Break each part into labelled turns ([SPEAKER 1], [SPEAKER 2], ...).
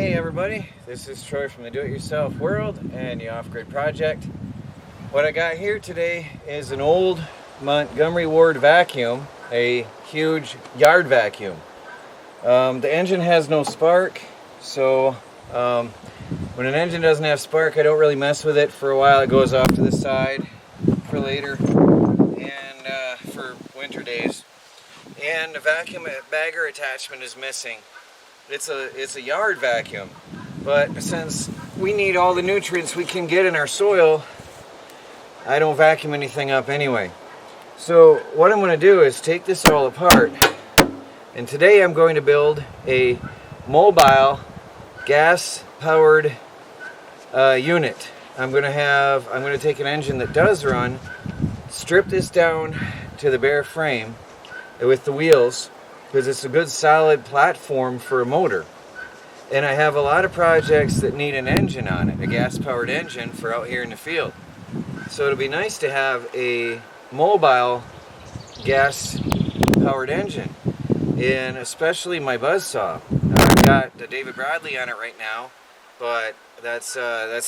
[SPEAKER 1] Hey everybody, this is Troy from the Do-It-Yourself World and the Off-Grid Project. What I got here today is an old Montgomery Ward vacuum, a huge yard vacuum. The engine has no spark, so when an engine doesn't have spark, I don't really mess with it for a while. It goes off to the side for later and for winter days. And the vacuum bagger attachment is missing. It's a yard vacuum, but since we need all the nutrients we can get in our soil, I don't vacuum anything up anyway. So what I'm going to do is take this all apart, and today I'm going to build a mobile gas-powered unit. I'm going to take an engine that does run, strip this down to the bare frame with the wheels, because it's a good solid platform for a motor. And I have a lot of projects that need an engine on it, a gas-powered engine for out here in the field. So it'll be nice to have a mobile gas-powered engine, and especially my buzzsaw. I've got the David Bradley on it right now, but that's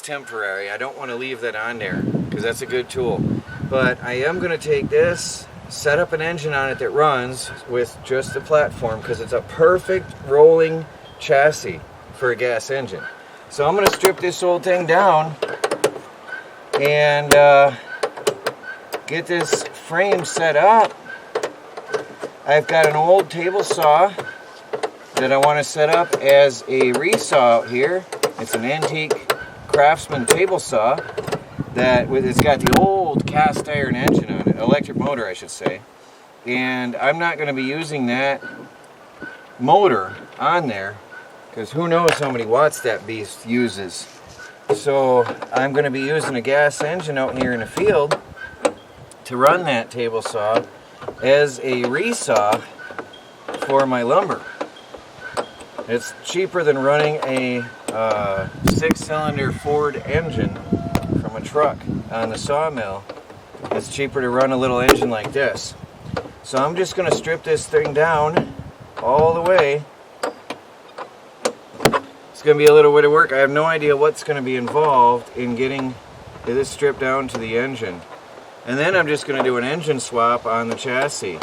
[SPEAKER 1] temporary. I don't want to leave that on there because that's a good tool. But I am going to take this, set up an engine on it that runs with just the platform, because it's a perfect rolling chassis for a gas engine. So I'm going to strip this old thing down and get this frame set up. I've got an old table saw that I want to set up as a resaw out here. It's an antique Craftsman table saw that it's got the old cast iron engine on it, electric motor I should say, and I'm not going to be using that motor on there because who knows how many watts that beast uses. So I'm going to be using a gas engine out here in the field to run that table saw as a resaw for my lumber. It's cheaper than running a 6-cylinder Ford engine from a truck on the sawmill. It's cheaper to run a little engine like this. So I'm just going to strip this thing down all the way. It's going to be a little bit of work. I have no idea what's going to be involved in getting this stripped down to the engine. And then I'm just going to do an engine swap on the chassis.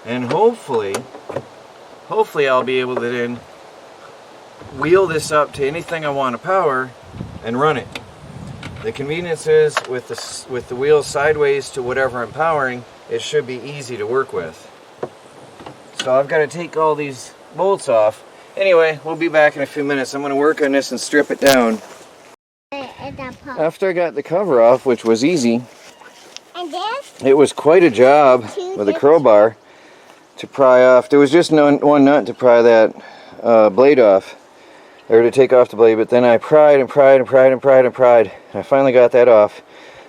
[SPEAKER 1] And hopefully I'll be able to then wheel this up to anything I want to power and run it. The convenience is with the wheels sideways to whatever I'm powering, it should be easy to work with. So I've got to take all these bolts off. Anyway, we'll be back in a few minutes. I'm going to work on this and strip it down. After I got the cover off, which was easy, it was quite a job with a crowbar to pry off. There was just one nut to pry that blade off, or to take off the blade, but then I pried and pried and pried and pried and pried. I finally got that off.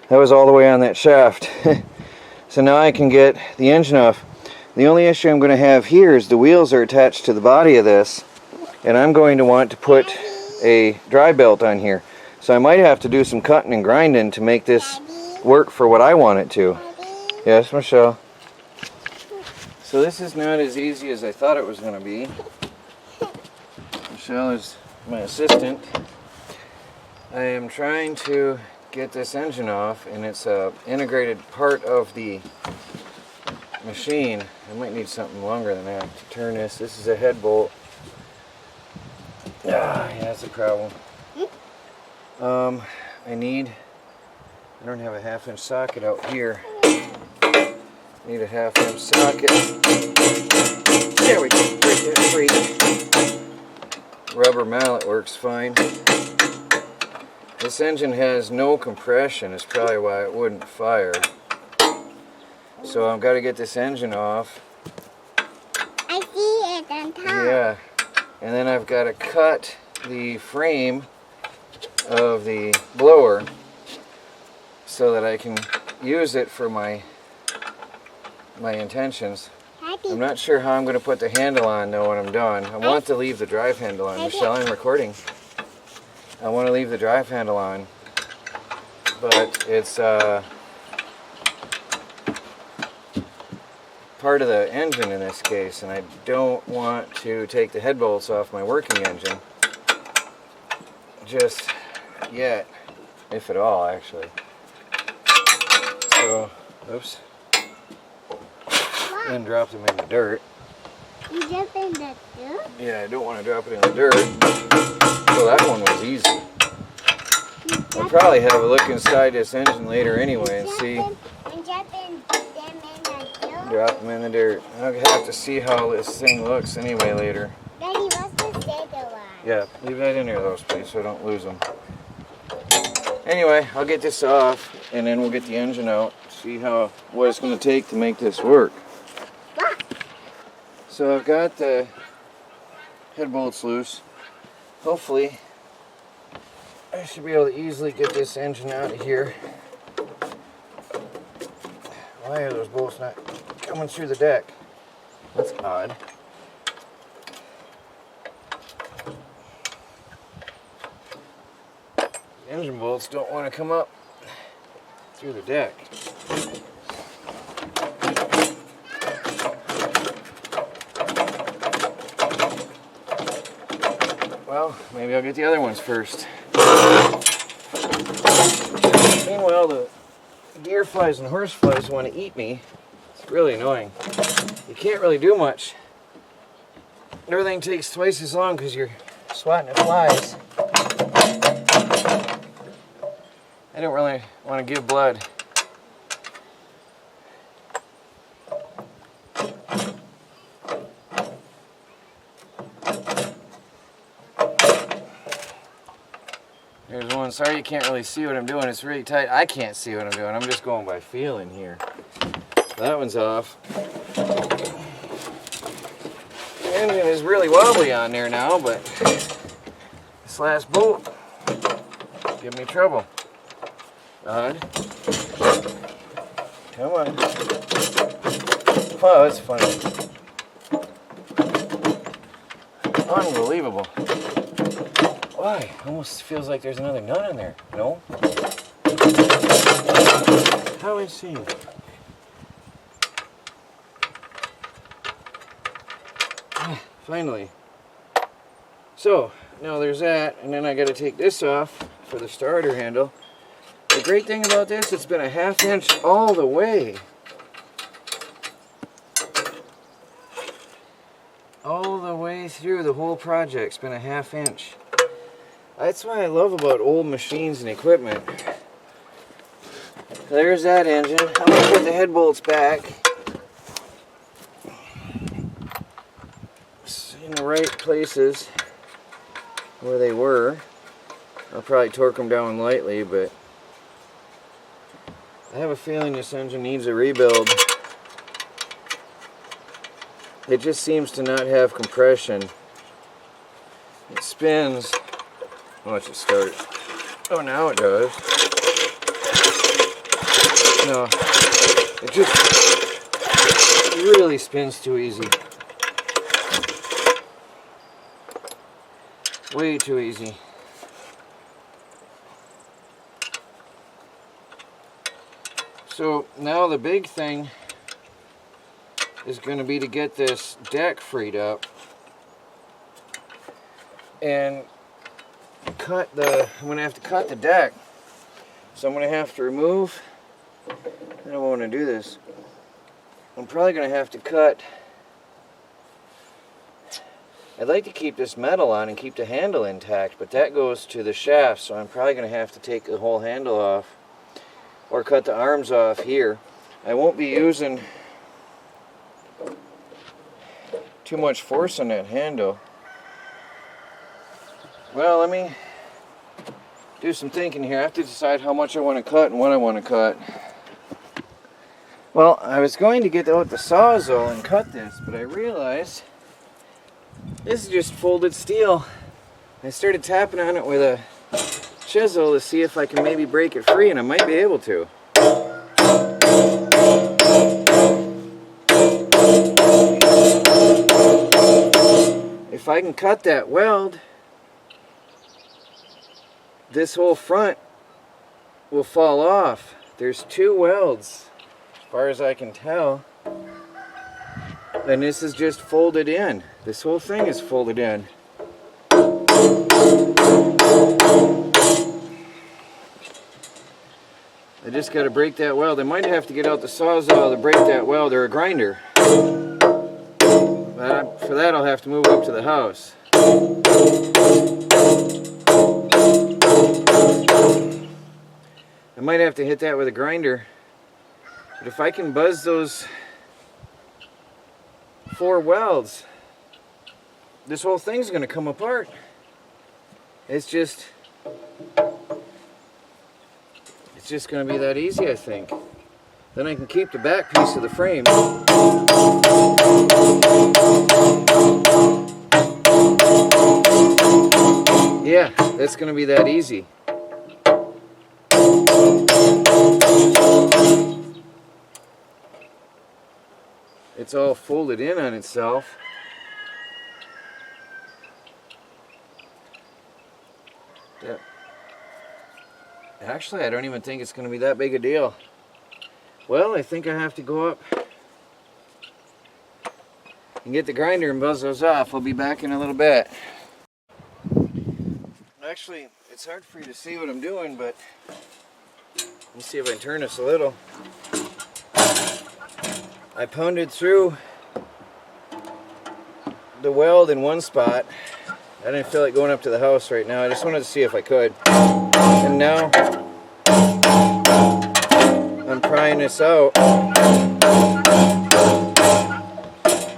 [SPEAKER 1] That was all the way on that shaft. So now I can get the engine off. The only issue I'm going to have here is the wheels are attached to the body of this, and I'm going to want to put a dry belt on here. So I might have to do some cutting and grinding to make this work for what I want it to. Yes, Michelle? So this is not as easy as I thought it was going to be. Michelle is my assistant. I am trying to get this engine off, and it's a integrated part of the machine. I might need something longer than that to turn this. This is a head bolt. Yeah, that's a problem. I don't have a 1/2-inch socket out here. Need a 1/2-inch socket. There we go. Right there, free. Rubber mallet works fine. This engine has no compression. Is probably why it wouldn't fire. So I've got to get this engine off.
[SPEAKER 2] I see it on top.
[SPEAKER 1] Yeah. And then I've got to cut the frame of the blower so that I can use it for my intentions. I'm not sure how I'm going to put the handle on though when I'm done. I want to leave the drive handle on. Michelle, I'm recording. I want to leave the drive handle on, but it's part of the engine in this case, and I don't want to take the head bolts off my working engine. just yet, if at all, actually. So, oops. And dropped them in the dirt.
[SPEAKER 2] You jump in the dirt?
[SPEAKER 1] Yeah, I don't want to drop it in the dirt. So that one was easy. I'll probably have a look inside this engine later anyway and see. Drop them in the dirt. I'll have to see how this thing looks anyway later.
[SPEAKER 2] Daddy, what's the second one?
[SPEAKER 1] Yeah, leave that in there, those please, so I don't lose them. Anyway, I'll get this off and then we'll get the engine out. See what it's going to take to make this work. So I've got the head bolts loose. Hopefully I should be able to easily get this engine out of here. Why are those bolts not coming through the deck? That's odd. The engine bolts don't want to come up through the deck. Well, maybe I'll get the other ones first. Meanwhile, the deer flies and horse flies want to eat me. It's really annoying. You can't really do much. Everything takes twice as long because you're swatting at flies. I don't really want to give blood. There's one. Sorry you can't really see what I'm doing. It's really tight. I can't see what I'm doing. I'm just going by feeling here. That one's off. The engine is really wobbly on there now, but this last bolt give me trouble. Come on. Oh, that's funny. Unbelievable. Why? Almost feels like there's another nut in there. No? How insane. Finally. So, now there's that, and then I got to take this off for the starter handle. The great thing about this, it's been a 1/2 inch all the way. All the way through the whole project's been a 1/2 inch. That's what I love about old machines and equipment. There's that engine. I'm going to put the head bolts back in the right places where they were. I'll probably torque them down lightly, but I have a feeling this engine needs a rebuild. It just seems to not have compression. It spins. Watch it start. Oh, now it does. No, it just really spins too easy. Way too easy. So now the big thing is going to be to get this deck freed up and I'm going to have to cut the deck. So I'm going to have to remove, I don't want to do this. I'm probably going to have to cut, I'd like to keep this metal on and keep the handle intact, but that goes to the shaft, so I'm probably going to have to take the whole handle off or cut the arms off here. I won't be using too much force on that handle. Well, let me do some thinking here. I have to decide how much I want to cut and what I want to cut. Well, I was going to get out the Sawzall and cut this, but I realized this is just folded steel. I started tapping on it with a chisel to see if I can maybe break it free, and I might be able to. If I can cut that weld, this whole front will fall off. There's 2 welds, as far as I can tell. And this is just folded in. This whole thing is folded in. I just got to break that weld. I might have to get out the sawzall to break that weld, or a grinder. But for that I'll have to move up to the house. I might have to hit that with a grinder. But if I can buzz those 4 welds, this whole thing's going to come apart. It's just going to be that easy, I think. Then I can keep the back piece of the frame. Yeah, that's going to be that easy. It's all folded in on itself. Yeah. Actually, I don't even think it's going to be that big a deal. Well, I think I have to go up and get the grinder and buzz those off. I'll be back in a little bit. Actually, it's hard for you to see what I'm doing, but let me see if I can turn this a little. I pounded through the weld in one spot. I didn't feel like going up to the house right now. I just wanted to see if I could. And now I'm prying this out.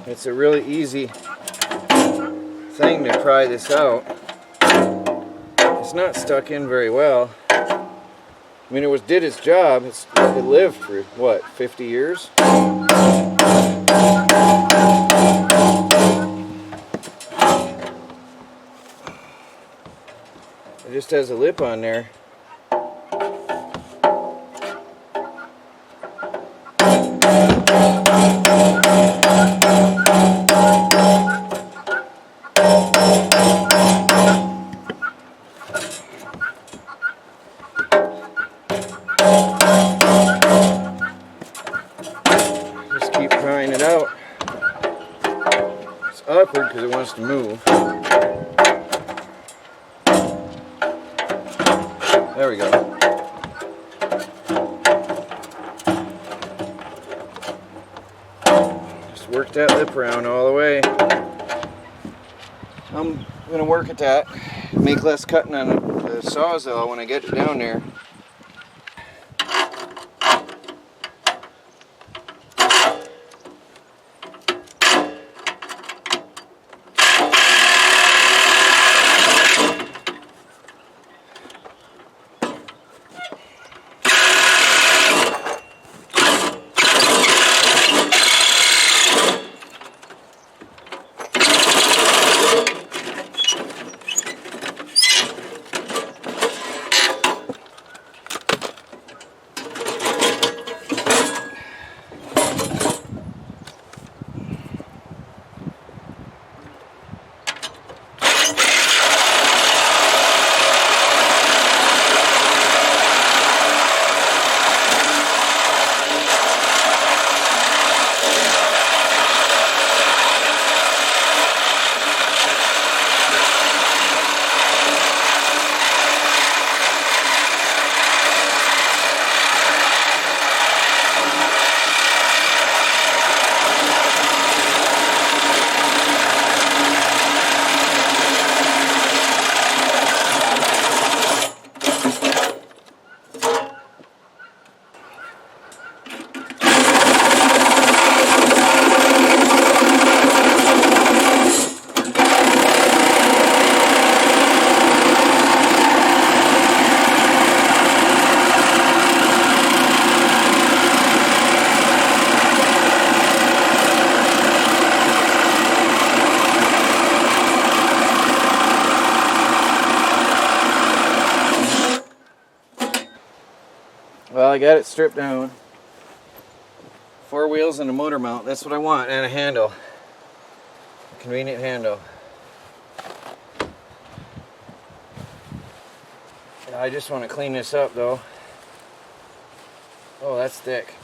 [SPEAKER 1] It's a really easy thing to pry this out. It's not stuck in very well. I mean, did its job. It lived for, what, 50 years? It just has a lip on there. Just keep prying it out. It's awkward because it wants to move. There we go. Just work that lip around all the way. I'm going to work at that. Make less cutting on the sawzall when I get it down there. Well, I got it stripped down. 4 wheels and a motor mount. That's what I want, and a handle. A convenient handle. I just want to clean this up though. Oh, that's thick.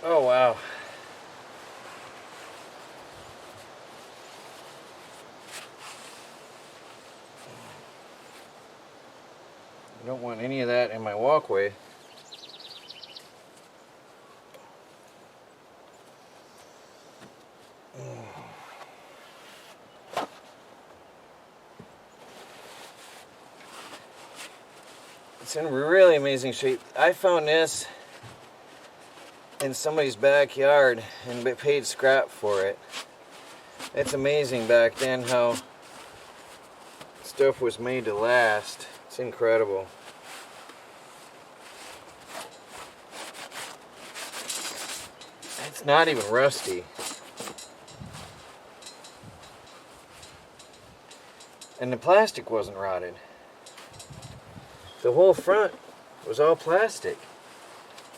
[SPEAKER 1] Oh, wow. I don't want any of that in my walkway. It's in really amazing shape. I found this in somebody's backyard and paid scrap for it. It's amazing back then how stuff was made to last. It's incredible. It's not even rusty. And the plastic wasn't rotted. The whole front was all plastic.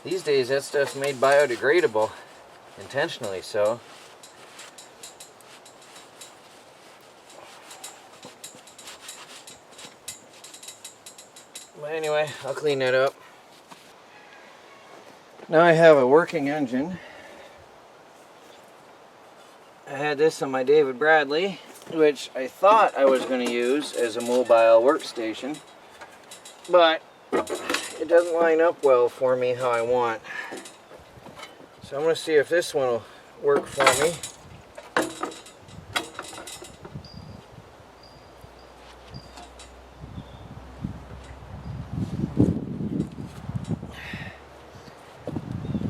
[SPEAKER 1] These days that stuff's made biodegradable, intentionally so. But anyway, I'll clean that up. Now I have a working engine. I had this on my David Bradley, which I thought I was going to use as a mobile workstation, but it doesn't line up well for me how I want. So I'm going to see if this one will work for me.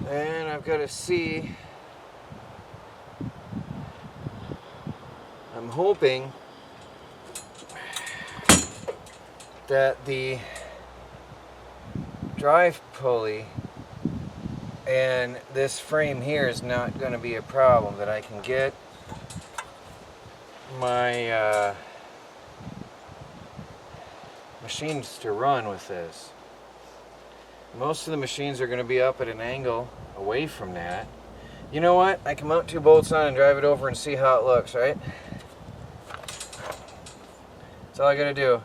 [SPEAKER 1] And I've got to see, I'm hoping that the drive pulley and this frame here is not going to be a problem, that I can get my machines to run with this. Most of the machines are going to be up at an angle away from that. You know what? I can mount 2 bolts on and drive it over and see how it looks, right? That's all I got to do.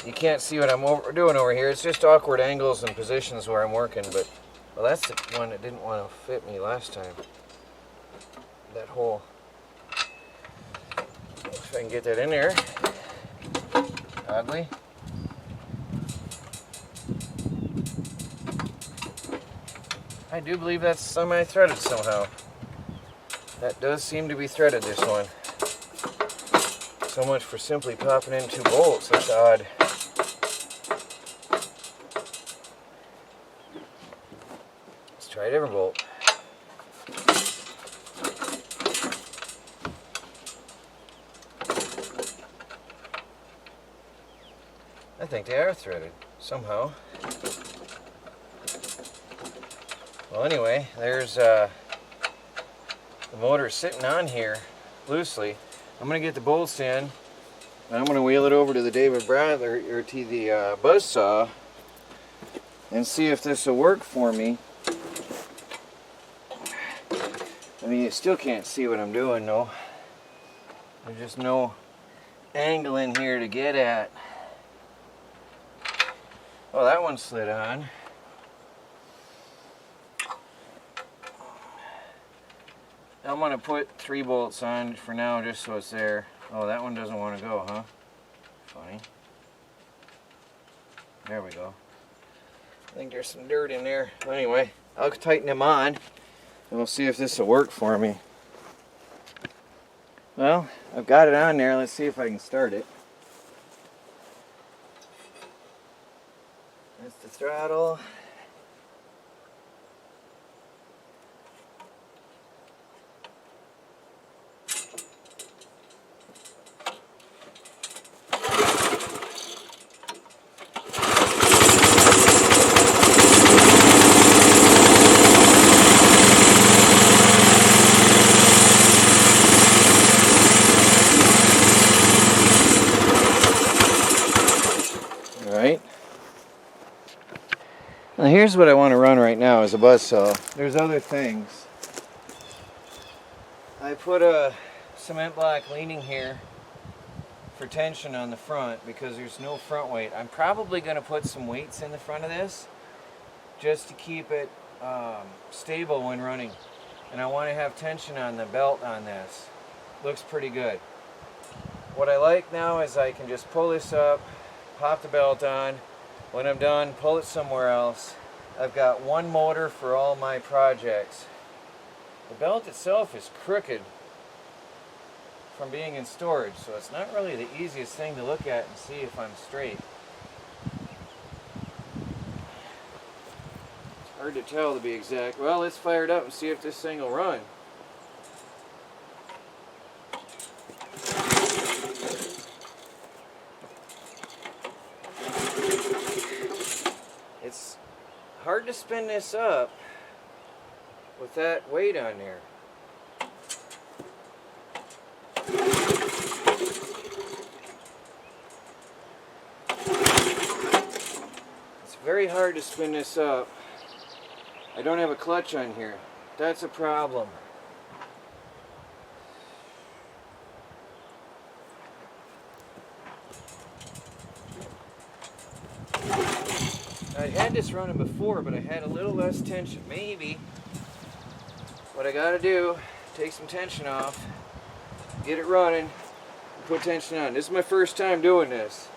[SPEAKER 1] You can't see what I'm doing over here. It's just awkward angles and positions where I'm working, but, well, that's the one that didn't want to fit me last time. That hole. If I can get that in there. Oddly. I do believe that's semi-threaded somehow. That does seem to be threaded, this one. So much for simply popping in 2 bolts. That's odd. Let's try a different bolt. I think they are threaded somehow. Well, anyway, there's the motor sitting on here loosely. I'm going to get the bolts in, and I'm going to wheel it over to the David Bradley, or to the buzzsaw, and see if this will work for me. I mean, you still can't see what I'm doing, though. There's just no angle in here to get at. Oh, that one slid on. I'm going to put 3 bolts on for now just so it's there. Oh, that one doesn't want to go, huh? Funny. There we go. I think there's some dirt in there. Anyway, I'll tighten them on and we'll see if this will work for me. Well, I've got it on there. Let's see if I can start it. That's the throttle. Now here's what I want to run right now is a buzzsaw. There's other things. I put a cement block leaning here for tension on the front because there's no front weight. I'm probably going to put some weights in the front of this just to keep it stable when running. And I want to have tension on the belt on this. Looks pretty good. What I like now is I can just pull this up pop the belt on. When I'm done, pull it somewhere else. I've got one motor for all my projects. The belt itself is crooked from being in storage, so it's not really the easiest thing to look at and see if I'm straight. It's hard to tell, to be exact. Well, let's fire it up and see if this thing will run. It's hard to spin this up with that weight on there. It's very hard to spin this up. I don't have a clutch on here. That's a problem. I had this running before, but I had a little less tension. Maybe what I gotta do, take some tension off, get it running, and put tension on. This is my first time doing this.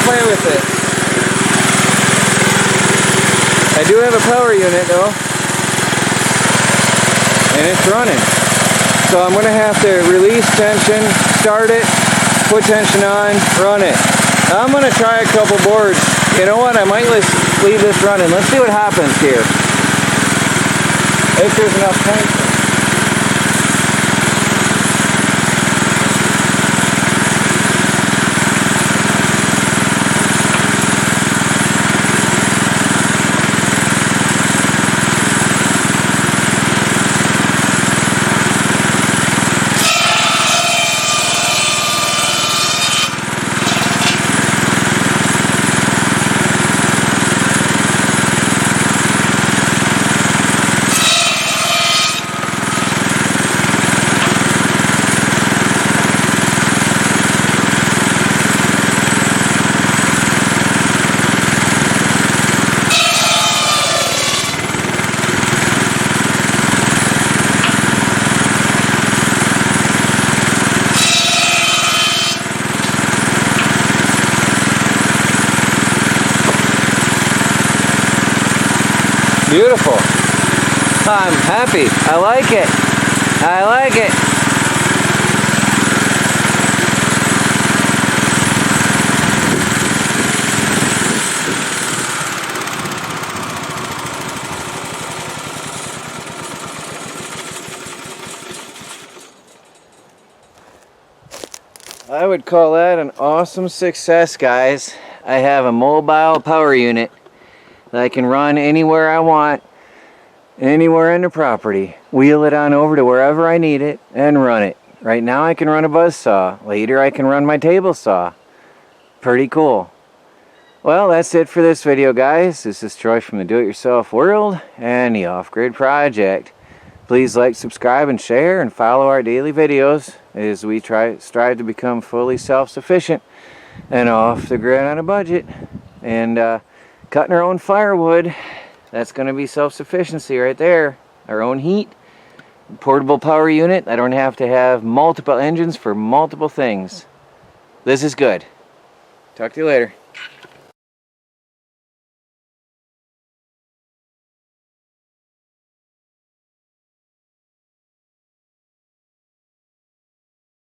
[SPEAKER 1] Play with it. I do have a power unit though, and it's running. So I'm going to have to release tension, start it, put tension on, run it. I'm going to try a couple boards. You know what? I might leave this running. Let's see what happens here. If there's enough tension. Beautiful. I'm happy. I like it. I like it. I would call that an awesome success, guys. I have a mobile power unit that I can run anywhere I want, anywhere in the property. Wheel it on over to wherever I need it and run it. Right now I can run a buzzsaw. Later I can run my table saw. Pretty cool. Well, that's it for this video, guys. This is Troy from the Do-It-Yourself World and the Off-Grid Project. Please like, subscribe, and share, and follow our daily videos as we strive to become fully self-sufficient and off the grid on a budget. And cutting our own firewood, that's going to be self-sufficiency right there. Our own heat, portable power unit. I don't have to have multiple engines for multiple things. This is good. Talk to you later.